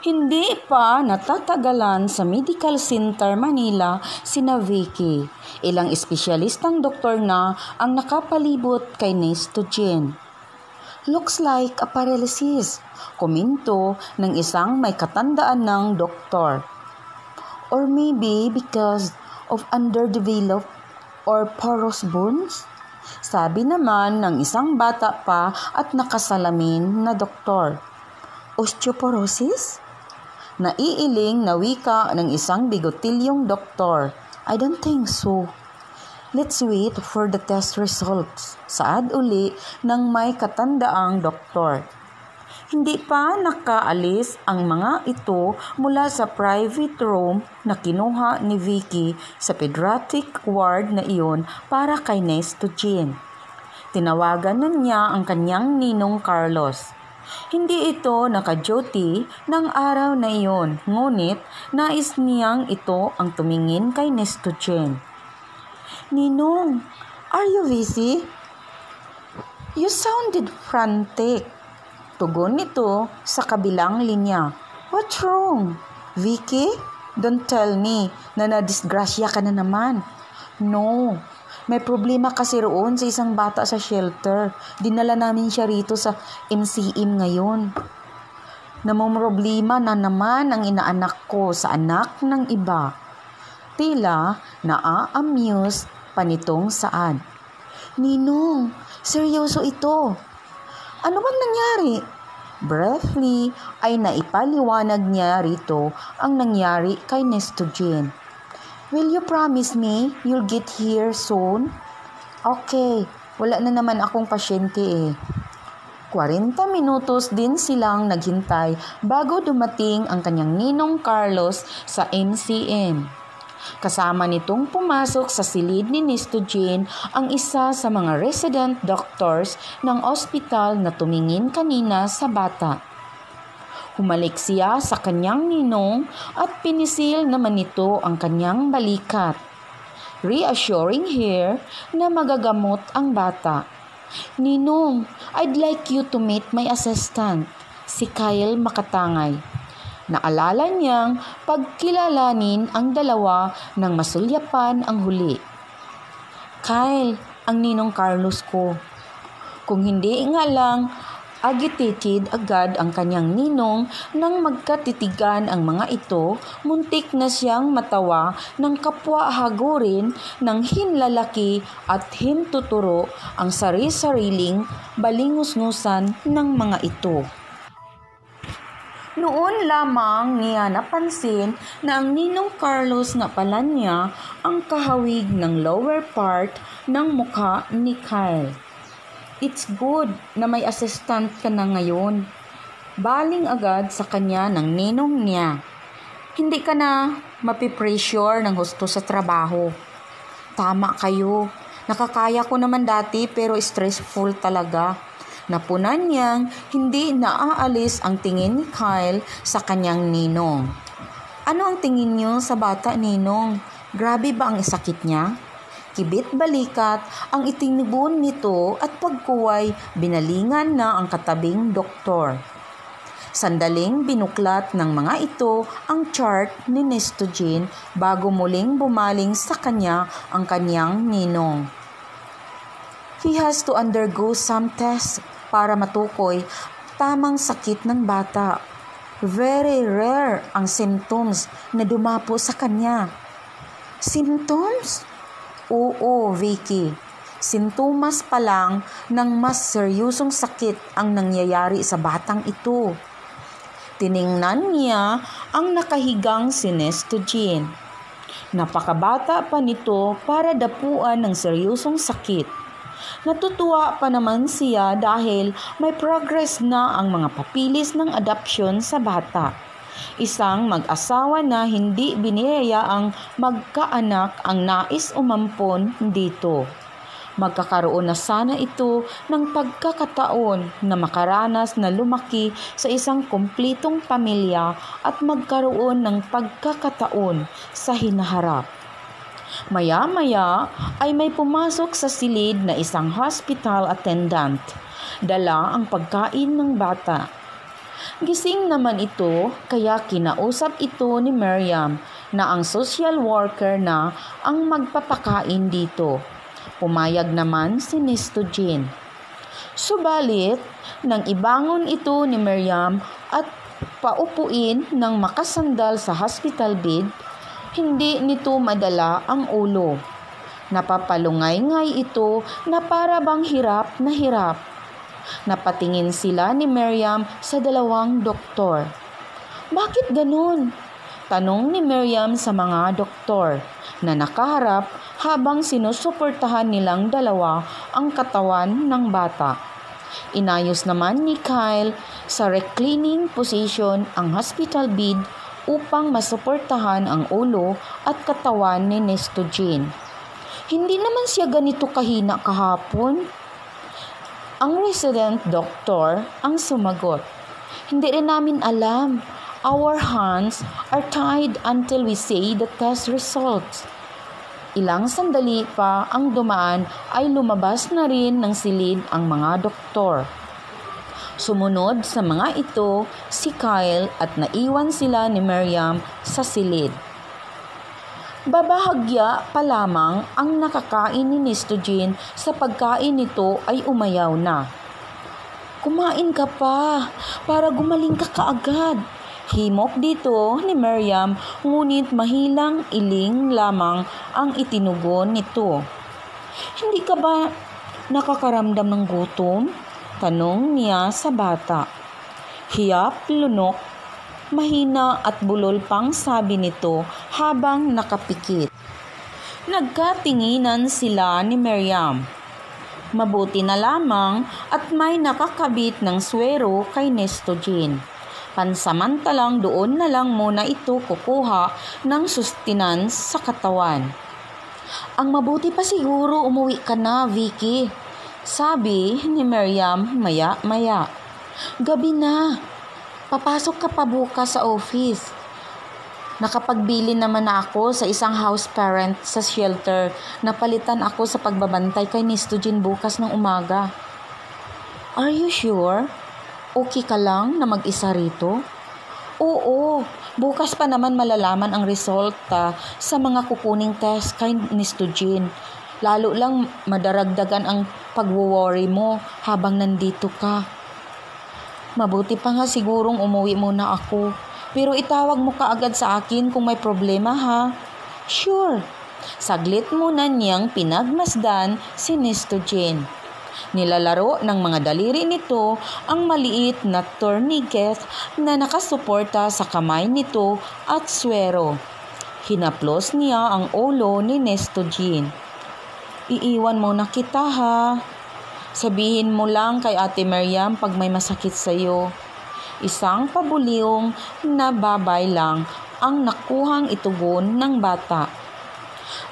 Hindi pa natatagalan sa Medical Center Manila sina Vicky. Ilang espesyalistang doktor na ang nakapalibot kay Nesto Jean. Looks like a paralysis, komento ng isang may katandaan ng doktor. Or maybe because of underdeveloped or porous bones? Sabi naman ng isang bata pa at nakasalamin na doktor. Osteoporosis? Naiiling na wika ng isang bigotilyong doktor. I don't think so. Let's wait for the test results. Saad uli ng may katandaang doktor. Hindi pa nakaalis ang mga ito mula sa private room na kinuha ni Vicky sa pediatric ward na iyon para kay Nesto Jean. Tinawagan na niya ang kanyang ninong Carlos. Hindi ito naka-duty ng araw na iyon, ngunit nais niyang ito ang tumingin kay Nesto Jean. Ninong, are you busy? You sounded frantic. Tugon nito sa kabilang linya. What's wrong? Vicky, don't tell me na nadisgrasya ka na naman. No. May problema kasi roon sa isang bata sa shelter. Dinala namin siya rito sa MCM ngayon. Namumroblema na naman ang inaanak ko sa anak ng iba. Tila naa-amuse pa nitong Saad. Ninong, seryoso ito. Ano bang nangyari? Briefly ay naipaliwanag niya rito ang nangyari kay Nesto Jean. Will you promise me you'll get here soon? Okay, wala na naman akong pasyente eh. 40 minutos din silang naghintay bago dumating ang kanyang ninong Carlos sa MCM. Kasama nitong pumasok sa silid ni Nesto Jean ang isa sa mga resident doctors ng ospital na tumingin kanina sa bata. Humalik siya sa kanyang ninong at pinisil naman nito ang kanyang balikat, reassuring her na magagamot ang bata. Ninong, I'd like you to meet my assistant, si Kyle Makatangay. Naalala niyang pagkilalanin ang dalawa nang masulyapan ang huli. Kyle, ang ninong Carlos ko. Kung hindi nga lang, agitated agad ang kanyang ninong nang magkatitigan ang mga ito, muntik na siyang matawa ng kapwa-hagurin ng hinlalaki at hintuturo ang sari-sariling balingusngusan ng mga ito. Noon lamang niya napansin na ang ninong Carlos nga pala niya ang kahawig ng lower part ng mukha ni Kyle. It's good na may assistant ka na ngayon. Baling agad sa kanya ng ninong niya. Hindi ka na mapipressure ng husto sa trabaho. Tama kayo. Nakakaya ko naman dati pero stressful talaga. Napunan niyang hindi naaalis ang tingin ni Kyle sa kanyang ninong. Ano ang tingin niyo sa bata, ninong? Grabe ba ang sakit niya? Kibit balikat ang itinubon nito at pagkuway binalingan na ang katabing doktor. Sandaling binuklat ng mga ito ang chart ni Nesto Jean bago muling bumaling sa kanya ang kanyang ninong. He has to undergo some tests para matukoy tamang sakit ng bata. Very rare ang symptoms na dumapo sa kanya. Symptoms? Oo, Vicky. Sintomas pa lang ng mas seryosong sakit ang nangyayari sa batang ito. Tiningnan niya ang nakahigang si Nesto Jean. Napakabata pa nito para dapuan ng seryosong sakit. Natutuwa pa naman siya dahil may progress na ang mga papilis ng adopsyon sa bata. Isang mag-asawa na hindi biniyayaang magkaanak ang nais umampon dito. Magkakaroon na sana ito ng pagkakataon na makaranas na lumaki sa isang kumplitong pamilya at magkaroon ng pagkakataon sa hinaharap. Maya-maya ay may pumasok sa silid na isang hospital attendant. Dala ang pagkain ng bata. Gising naman ito kaya kinausap ito ni Miriam na ang social worker na ang magpapakain dito. Pumayag naman si Nisto Jean. Subalit, nang ibangon ito ni Miriam at paupuin ng makasandal sa hospital bed, hindi nito madala ang ulo. Napapalungay-ngay ito na para bang hirap na hirap. Napatingin sila ni Miriam sa dalawang doktor. Bakit ganun? Tanong ni Miriam sa mga doktor na nakaharap habang sinusuportahan nilang dalawa ang katawan ng bata. Inayos naman ni Kyle sa reclining position ang hospital bed upang masuportahan ang ulo at katawan ni Nisto Jean. Hindi naman siya ganito kahina kahapon. Ang resident doctor ang sumagot. Hindi rin namin alam. Our hands are tied until we say the test results. Ilang sandali pa ang dumaan ay lumabas na rin ng silid ang mga doktor. Sumunod sa mga ito si Kyle at naiwan sila ni Miriam sa silid. Babahagya pa lamang ang nakakain ni Nisto Jean sa pagkain nito ay umayaw na. Kumain ka pa para gumaling ka kaagad. Himok dito ni Miriam ngunit mahilang iling lamang ang itinugon nito. Hindi ka ba nakakaramdam ng gutom? Tanong niya sa bata. Hiyap, lunok, mahina at bulol pang sabi nito habang nakapikit. Nagkatinginan sila ni Miriam. Mabuti na lamang at may nakakabit ng swero kay Nisto Jean. Pansamantalang doon na lang muna ito kukuha ng sustenance sa katawan. Ang mabuti pa siguro umuwi ka na, Vicky. Sabi ni Miriam maya-maya. Gabi na. Papasok ka pa bukas sa office. Nakapagbili naman na ako sa isang house parent sa shelter. Napalitan ako sa pagbabantay kay Nisto Jean bukas ng umaga. Are you sure? Okay ka lang na mag-isa rito? Oo, bukas pa naman malalaman ang resulta sa mga kukuning test kay Nisto Jean. Lalo lang madaragdagan ang pag-worry mo habang nandito ka. Mabuti pa nga sigurong umuwi muna ako. Pero itawag mo kaagad sa akin kung may problema ha. Sure. Saglit muna niyang pinagmasdan si Nisto Jean. Nilalaro ng mga daliri nito ang maliit na tourniquet na nakasuporta sa kamay nito at swero. Hinaplos niya ang ulo ni Nisto Jean. Iiwan mo na kita ha. Sabihin mo lang kay Ate Miriam pag may masakit sa'yo. Isang pabuliong na babay lang ang nakuhang itugon ng bata.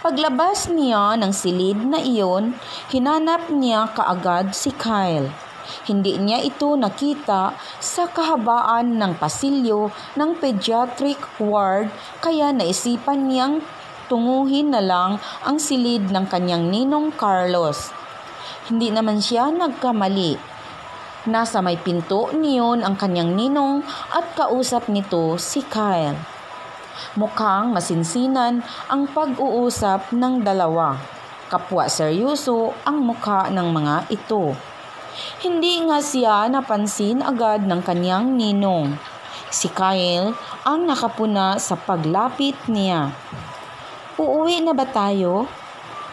Paglabas niya ng silid na iyon, hinanap niya kaagad si Kyle. Hindi niya ito nakita sa kahabaan ng pasilyo ng pediatric ward kaya naisipan niyang tunguhin na lang ang silid ng kanyang ninong Carlos. Hindi naman siya nagkamali. Nasa may pinto niyon ang kanyang ninong at kausap nito si Kyle. Mukhang masinsinan ang pag-uusap ng dalawa. Kapwa seryoso ang mukha ng mga ito. Hindi nga siya napansin agad ng kanyang ninong. Si Kyle ang nakapuna sa paglapit niya. Uuwi na ba tayo?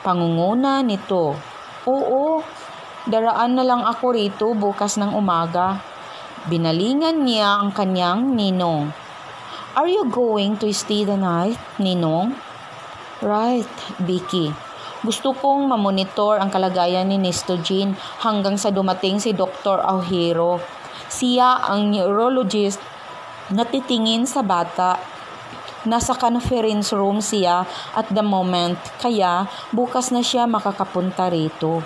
Pangunguna nito. Oo, daraan na lang ako rito bukas ng umaga. Binalingan niya ang kanyang ninong. Are you going to stay the night, ninong? Right, Vicky. Gusto kong mamonitor ang kalagayan ni Nisto Jean hanggang sa dumating si Dr. Ojiro. Siya ang neurologist na titingin sa bata. Nasa conference room siya at the moment, kaya bukas na siya makakapunta rito.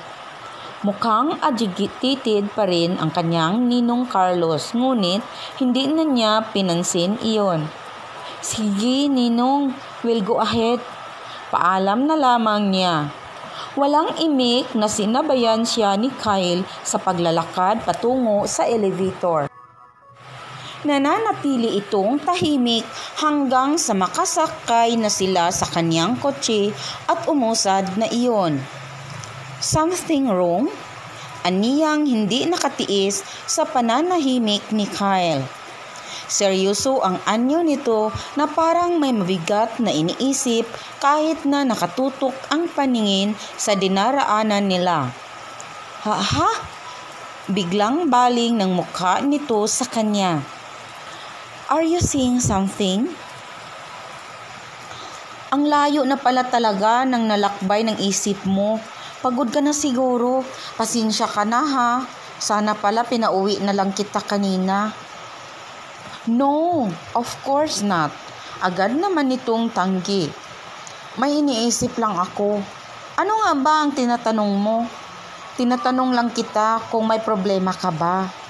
Mukhang agitated pa rin ang kanyang ninong Carlos, ngunit hindi na niya pinansin iyon. Sige, ninong, we'll go ahead. Paalam na lamang niya. Walang imik na sinabayan siya ni Kyle sa paglalakad patungo sa elevator. Nananatili itong tahimik hanggang sa makasakay na sila sa kanyang kotse at umusad na iyon. Something wrong? Aniyang hindi nakatiis sa pananahimik ni Kyle. Seryoso ang anyo nito na parang may mabigat na iniisip kahit na nakatutok ang paningin sa dinaraanan nila. Ha? Biglang baling ng mukha nito sa kanya. Are you seeing something? Ang layo na pala talaga ng nalakbay ng isip mo. Pagod ka na siguro. Pasensya ka na ha. Sana pala pinauwi na lang kita kanina. No, of course not. Agad naman itong tanggi. May iniisip lang ako. Ano nga ba ang tinatanong mo? Tinatanong lang kita kung may problema ka ba.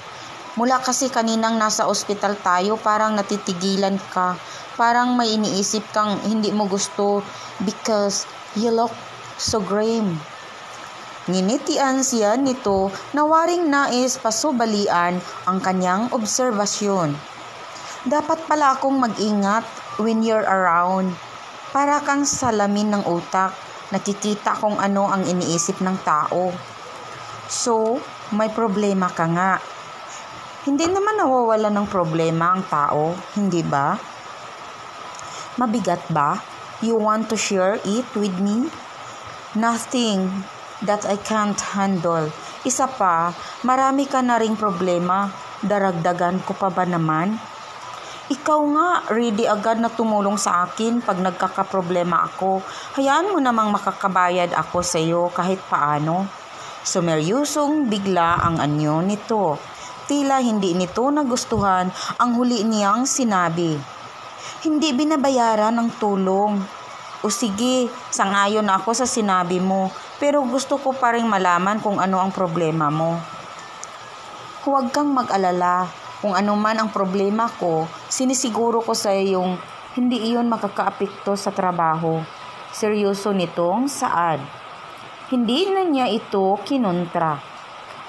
Mula kasi kaninang nasa ospital tayo, parang natitigilan ka. Parang may iniisip kang hindi mo gusto because you look so grim. Nginitian siya nito na waring nais pasubalian ang kanyang obserbasyon. Dapat pala akong mag-ingat when you're around. Para kang salamin ng utak, nakikita kung ano ang iniisip ng tao. So, may problema ka nga. Hindi naman nawawala ng problema ang tao, hindi ba? Mabigat ba? You want to share it with me? Nothing that I can't handle. Isa pa, marami ka na ring problema. Daragdagan ko pa ba naman? Ikaw nga, ready agad na tumulong sa akin pag nagkakaproblema ako. Hayaan mo namang makakabayad ako sa iyo kahit paano. Sumeryosong bigla ang anyo nito. Tila hindi nito nagustuhan ang huli niyang sinabi. Hindi binabayaran ng tulong. O sige, sangayon ako sa sinabi mo, pero gusto ko pa rin malaman kung ano ang problema mo. Huwag kang mag-alala. Kung ano man ang problema ko, sinisiguro ko sa iyong hindi iyon makakaapekto sa trabaho. Seryoso nitong saad. Hindi na niya ito kinontra.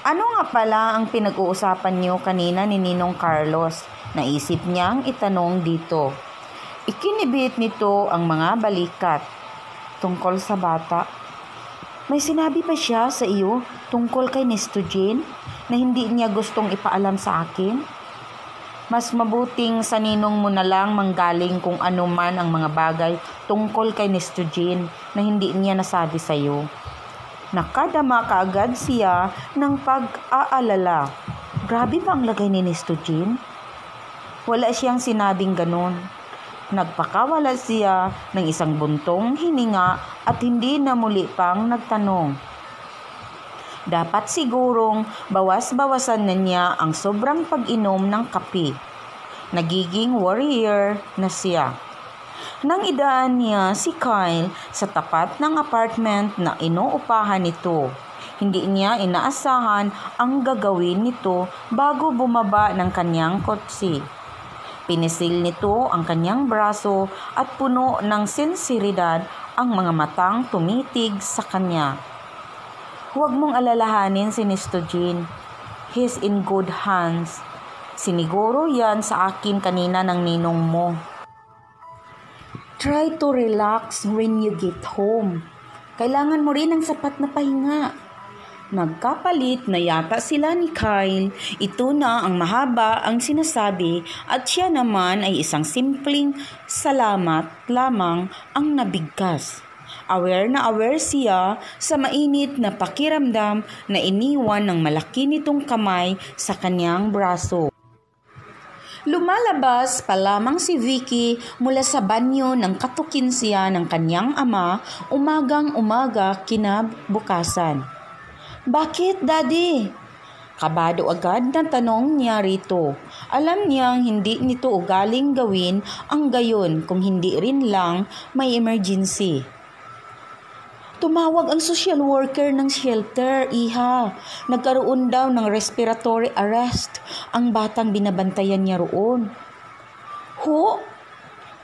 Ano nga pala ang pinag-uusapan niyo kanina ni Ninong Carlos? Naisip niyang itanong dito. Ikinibit nito ang mga balikat. Tungkol sa bata. May sinabi ba siya sa iyo tungkol kay Nesto Jean na hindi niya gustong ipaalam sa akin? Mas mabuting sa ninong mo na lang manggaling kung ano man ang mga bagay tungkol kay Nesto Jean na hindi niya nasabi sa iyo. Nakadama kaagad siya ng pag-aalala. Grabe ba ang lagay ni Nesto Jean? Wala siyang sinabing ganon. Nagpakawala siya ng isang buntong hininga at hindi na muli pang nagtanong. Dapat sigurong bawas-bawasan na niya ang sobrang pag-inom ng kape. Nagiging warrior na siya. Nang idaan niya si Kyle sa tapat ng apartment na inuupahan nito, hindi niya inaasahan ang gagawin nito bago bumaba ng kanyang kotse. Pinisil nito ang kanyang braso at puno ng sinseridad ang mga matang tumitig sa kanya. Huwag mong alalahanin si Nesto Jean. He's in good hands. Siniguro yan sa akin kanina ng ninong mo. Try to relax when you get home. Kailangan mo rin ng sapat na pahinga. Nagkapalit na yata sila ni Kyle. Ito na ang mahaba ang sinasabi at siya naman ay isang simpleng salamat lamang ang nabigkas. Aware na aware siya sa mainit na pakiramdam na iniwan ng malaki nitong kamay sa kanyang braso. Lumalabas pa lamang si Vicky mula sa banyo nang katukin siya ng kanyang ama umagang-umaga kinabukasan. Bakit, Daddy? Kabado agad na tanong niya rito. Alam niyang hindi nito ugaling gawin ang gayon kung hindi rin lang may emergency. Tumawag ang social worker ng shelter, iha. Nagkaroon daw ng respiratory arrest ang batang binabantayan niya roon. Ho?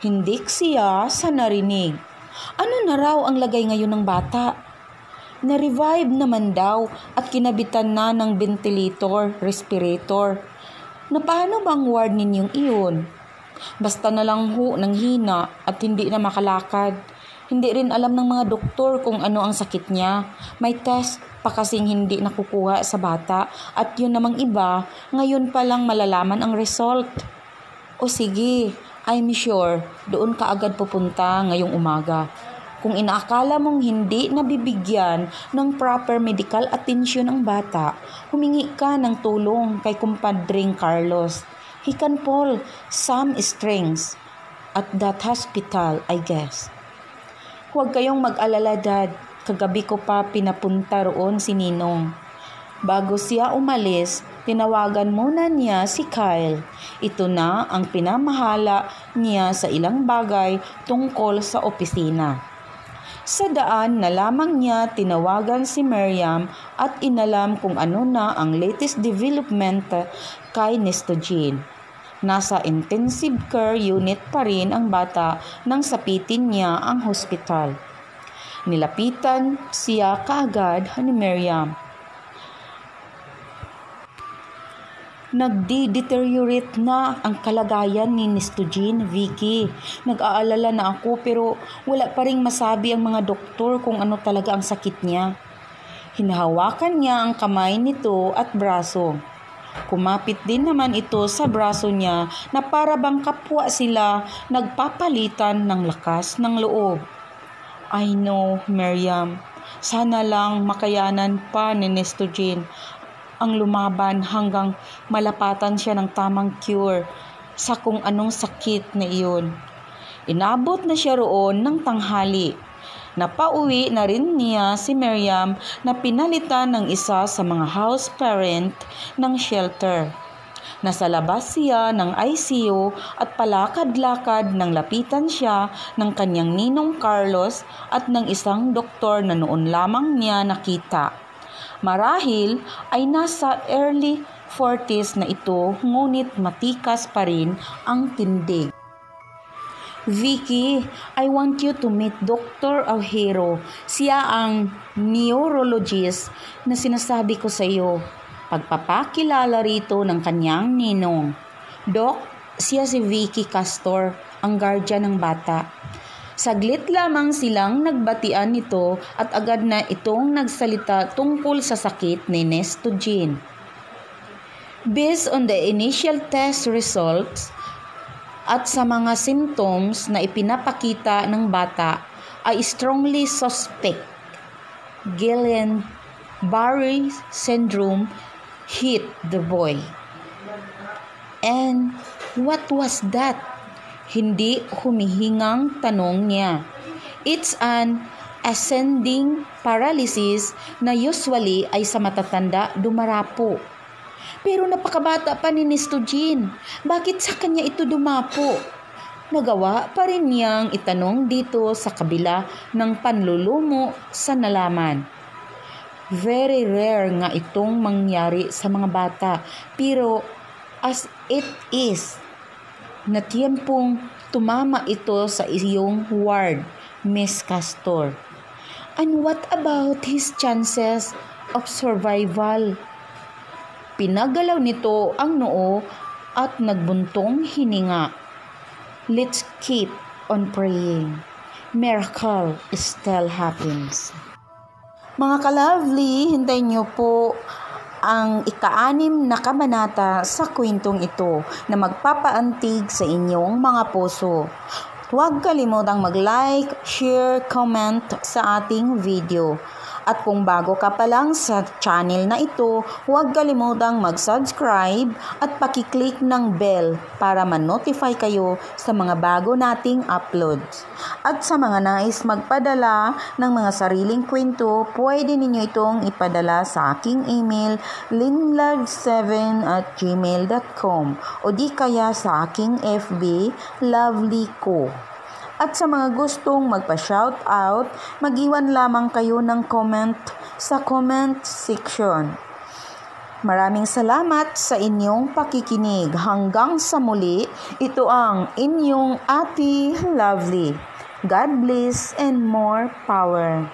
Hindik siya sa narinig. Ano na raw ang lagay ngayon ng bata? Na-revive naman daw at kinabitan na ng ventilator, respirator. Na paano bang ward ninyong iyon? Basta na lang ho ng hina at hindi na makalakad. Hindi rin alam ng mga doktor kung ano ang sakit niya. May test pa kasing hindi nakukuha sa bata at yun namang iba, ngayon pa lang malalaman ang result. O sige, I'm sure doon ka agad pupunta ngayong umaga. Kung inaakala mong hindi nabibigyan ng proper medical attention ang bata, humingi ka ng tulong kay kumpadring Carlos. He can pull some strings at that hospital, I guess. Huwag kayong mag-alala, Dad. Kagabi ko pa pinapunta roon si Ninong. Bago siya umalis, tinawagan muna niya si Kyle. Ito na ang pinamahala niya sa ilang bagay tungkol sa opisina. Sa daan na lamang niya tinawagan si Miriam at inalam kung ano na ang latest development kay Nestogene. Nasa intensive care unit pa rin ang bata nang sapitin niya ang hospital. Nilapitan siya kaagad ni Miriam. Nagdi-deteriorate na ang kalagayan ni Nestogene, Vicky. Nag-aalala na ako pero wala pa ring masabi ang mga doktor kung ano talaga ang sakit niya. Hinahawakan niya ang kamay nito at braso. Kumapit din naman ito sa braso niya na para bang kapwa sila nagpapalitan ng lakas ng loob. I know, Miriam. Sana lang makayanan pa ni Nestogene ang lumaban hanggang malapatan siya ng tamang cure sa kung anong sakit na iyon. Inabot na siya roon ng tanghali. Napauwi na rin niya si Miriam na pinalitan ng isa sa mga house parent ng shelter. Nasa labas siya ng ICU at palakad-lakad nang lapitan siya ng kanyang ninong Carlos at ng isang doktor na noon lamang niya nakita. Marahil ay nasa early 40s na ito, ngunit matikas pa rin ang tindig. Vicky, I want you to meet Dr. Ojero. Siya ang neurologist na sinasabi ko sa iyo. Pagpapakilala rito ng kanyang ninong. Doc, siya si Vicky Castor, ang guardian ng bata. Saglit lamang silang nagbatian nito at agad na itong nagsalita tungkol sa sakit ni Nestogene. Based on the initial test results, at sa mga symptoms na ipinapakita ng bata ay strongly suspect Guillain-Barré syndrome hit the boy. And what was that? Hindi humihingang tanong niya. It's an ascending paralysis na usually ay sa matatanda dumarapo. Pero napakabata pa ni Nestogene. Bakit sa kanya ito dumapo? Nagawa pa rin niyang itanong dito sa kabila ng panlulumo sa nalaman. Very rare nga itong mangyari sa mga bata. Pero as it is, na tiyempong tumama ito sa iyong ward, Miss Castor. And what about his chances of survival? Pinagalaw nito ang noo at nagbuntong hininga. Let's keep on praying. Miracle still happens. Mga ka-lovely, hintayin niyo po ang ika-6 na kabanata sa kwentong ito na magpapaantig sa inyong mga puso. Huwag kalimutang mag-like, share, comment sa ating video. At kung bago ka pa lang sa channel na ito, huwag kalimutang mag-subscribe at pakiclick ng bell para ma-notify kayo sa mga bago nating uploads. At sa mga nais magpadala ng mga sariling kwento, pwede ninyo itong ipadala sa aking email linlove7@gmail.com o di kaya sa aking FB lovelyco. At sa mga gustong magpa-shoutout, mag-iwan lamang kayo ng comment sa comment section. Maraming salamat sa inyong pakikinig. Hanggang sa muli, ito ang inyong Ate Lovely. God bless and more power.